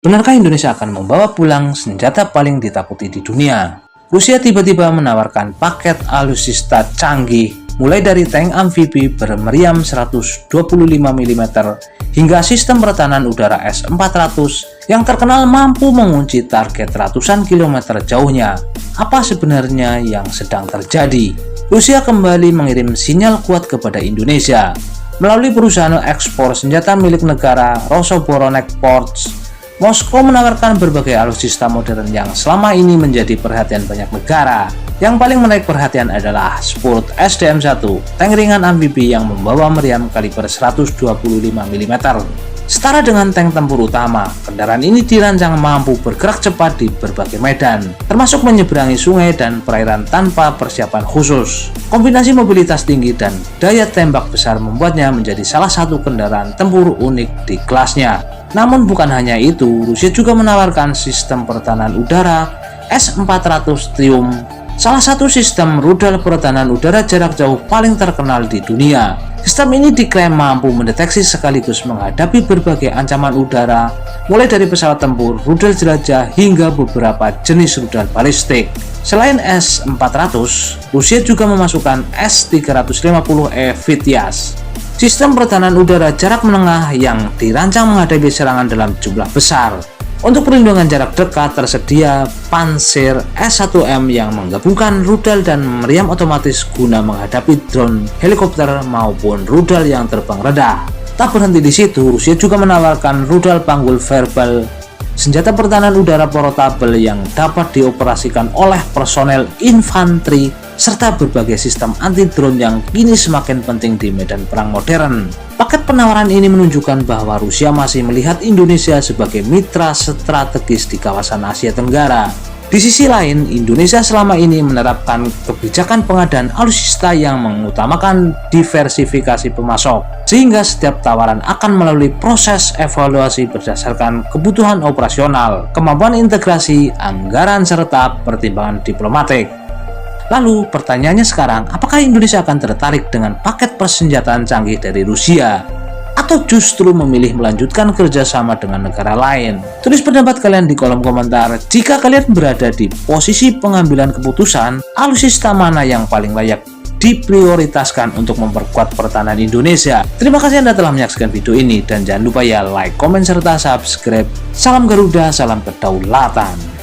Benarkah Indonesia akan membawa pulang senjata paling ditakuti di dunia? Rusia tiba-tiba menawarkan paket alutsista canggih, mulai dari tank amfibi bermeriam 125 mm hingga sistem pertahanan udara S-400 yang terkenal mampu mengunci target ratusan kilometer jauhnya. Apa sebenarnya yang sedang terjadi? Rusia kembali mengirim sinyal kuat kepada Indonesia melalui perusahaan ekspor senjata milik negara Rosoboronec Ports. Moskow menawarkan berbagai alutsista modern yang selama ini menjadi perhatian banyak negara. Yang paling menarik perhatian adalah Spurt SDM-1, tank ringan amfibi yang membawa meriam kaliber 125 mm. Setara dengan tank tempur utama, kendaraan ini dirancang mampu bergerak cepat di berbagai medan, termasuk menyeberangi sungai dan perairan tanpa persiapan khusus. Kombinasi mobilitas tinggi dan daya tembak besar membuatnya menjadi salah satu kendaraan tempur unik di kelasnya. Namun bukan hanya itu, Rusia juga menawarkan sistem pertahanan udara S-400 Triumph, salah satu sistem rudal pertahanan udara jarak jauh paling terkenal di dunia. Sistem ini diklaim mampu mendeteksi sekaligus menghadapi berbagai ancaman udara, mulai dari pesawat tempur, rudal jelajah, hingga beberapa jenis rudal balistik. Selain S-400, Rusia juga memasukkan S-350E Vityaz, sistem pertahanan udara jarak menengah yang dirancang menghadapi serangan dalam jumlah besar. Untuk perlindungan jarak dekat tersedia Pantsir S-1M yang menggabungkan rudal dan meriam otomatis guna menghadapi drone, helikopter maupun rudal yang terbang rendah. Tak berhenti di situ, Rusia juga menawarkan rudal panggul verbal, senjata pertahanan udara portabel yang dapat dioperasikan oleh personel infanteri, serta berbagai sistem anti-drone yang kini semakin penting di medan perang modern. Paket penawaran ini menunjukkan bahwa Rusia masih melihat Indonesia sebagai mitra strategis di kawasan Asia Tenggara. Di sisi lain, Indonesia selama ini menerapkan kebijakan pengadaan alutsista yang mengutamakan diversifikasi pemasok, sehingga setiap tawaran akan melalui proses evaluasi berdasarkan kebutuhan operasional, kemampuan integrasi, anggaran, serta pertimbangan diplomatik. Lalu pertanyaannya sekarang, apakah Indonesia akan tertarik dengan paket persenjataan canggih dari Rusia? Atau justru memilih melanjutkan kerjasama dengan negara lain? Tulis pendapat kalian di kolom komentar. Jika kalian berada di posisi pengambilan keputusan, alutsista mana yang paling layak diprioritaskan untuk memperkuat pertahanan Indonesia? Terima kasih Anda telah menyaksikan video ini, dan jangan lupa ya like, komen, serta subscribe. Salam Garuda, salam kedaulatan.